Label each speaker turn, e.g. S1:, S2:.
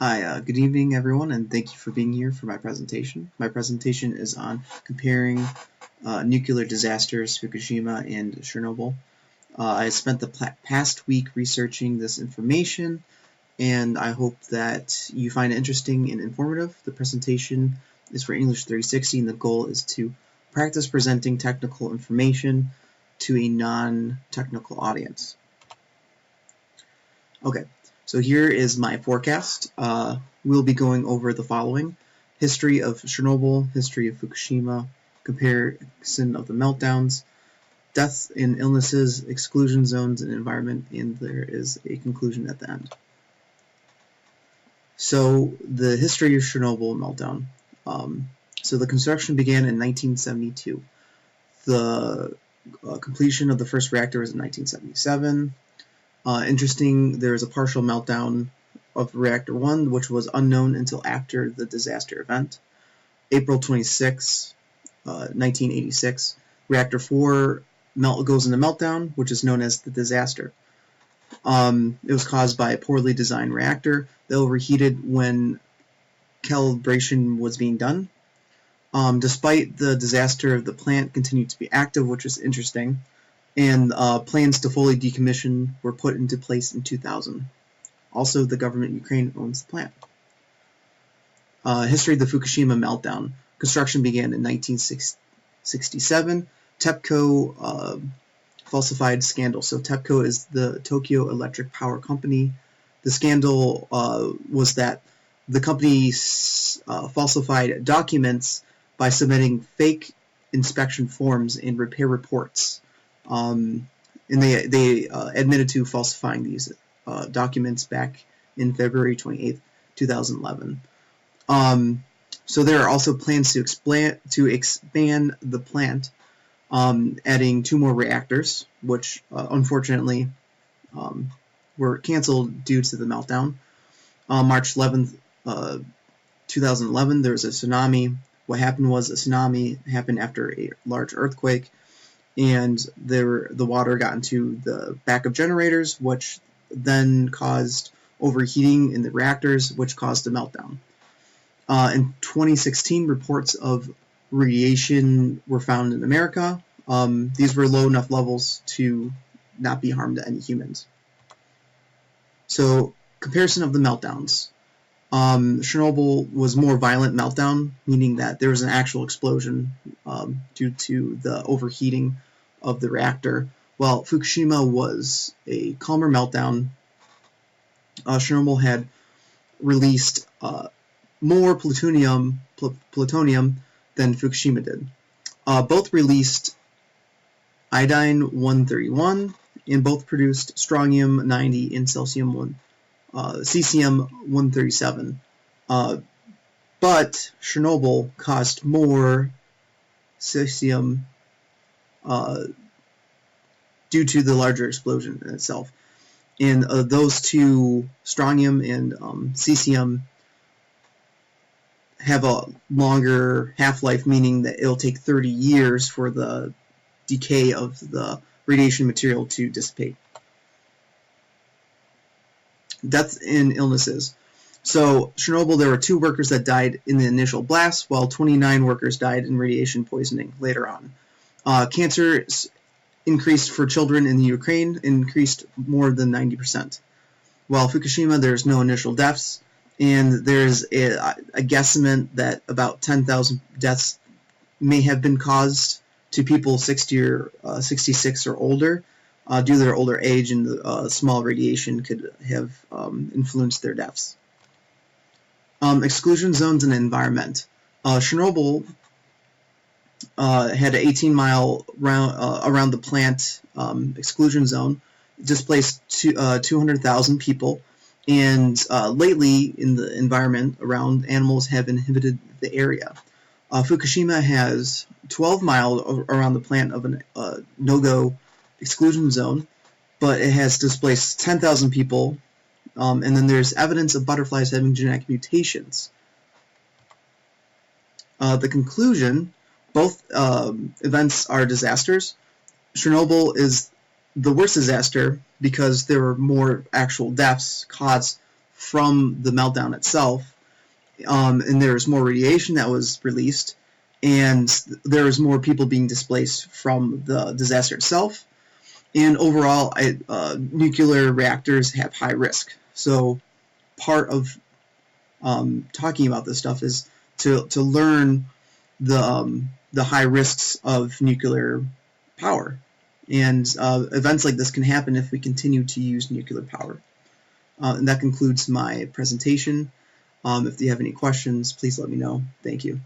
S1: Hi, good evening everyone, and thank you for being here for my presentation. My presentation is on comparing nuclear disasters, Fukushima and Chernobyl. I spent the past week researching this information, and I hope that you find it interesting and informative. The presentation is for English 360, and the goal is to practice presenting technical information to a non-technical audience. Okay, so here is my forecast. We'll be going over the following: history of Chernobyl, history of Fukushima, comparison of the meltdowns, deaths and illnesses, exclusion zones and environment, and there is a conclusion at the end. So the history of Chernobyl meltdown. So the construction began in 1972. The completion of the first reactor was in 1977. Interesting, there is a partial meltdown of Reactor 1, which was unknown until after the disaster event. April 26, 1986, Reactor 4 goes into meltdown, which is known as the disaster. It was caused by a poorly designed reactor that overheated when calibration was being done. Despite the disaster, the plant continued to be active, which is interesting, and plans to fully decommission were put into place in 2000. Also, the government of Ukraine owns the plant. History of the Fukushima meltdown. Construction began in 1967. TEPCO falsified scandal. So TEPCO is the Tokyo Electric Power Company. The scandal was that the company falsified documents by submitting fake inspection forms and repair reports. And they admitted to falsifying these documents back in February 28th, 2011. So there are also plans to expand the plant, adding 2 more reactors, which unfortunately were canceled due to the meltdown. March 11th, 2011, there was a tsunami. What happened was a tsunami happened after a large earthquake, and the water got into the backup generators, which then caused overheating in the reactors, which caused a meltdown. In 2016, reports of radiation were found in America. These were low enough levels to not be harm to any humans. So, comparison of the meltdowns. Chernobyl was more violent meltdown, meaning that there was an actual explosion due to the overheating of the reactor, while Fukushima was a calmer meltdown. Chernobyl had released more plutonium than Fukushima did. Both released iodine-131, and both produced strontium-90 and cesium-137. But Chernobyl caused more cesium due to the larger explosion in itself. And those two, strontium and cesium, have a longer half-life, meaning that it'll take 30 years for the decay of the radiation material to dissipate. Deaths and illnesses. So, Chernobyl, there were 2 workers that died in the initial blast, while 29 workers died in radiation poisoning later on. Cancer increased for children in the Ukraine, increased more than 90%. While Fukushima, there's no initial deaths, and there's a guesstimate that about 10,000 deaths may have been caused to people 60 or 66 or older, due to their older age, and the small radiation could have influenced their deaths. Exclusion zones and environment. Chernobyl had an 18-mile around the plant exclusion zone, displaced 200,000 people, and lately in the environment around, animals have inhabited the area. Fukushima has 12 miles around the plant of a no-go exclusion zone, but it has displaced 10,000 people, and then there's evidence of butterflies having genetic mutations. The conclusion: both events are disasters. Chernobyl is the worst disaster because there were more actual deaths caused from the meltdown itself, and there was more radiation that was released, and there was more people being displaced from the disaster itself. And overall, nuclear reactors have high risk. So part of talking about this stuff is to learn the high risks of nuclear power. And events like this can happen if we continue to use nuclear power. And that concludes my presentation. If you have any questions, please let me know. Thank you.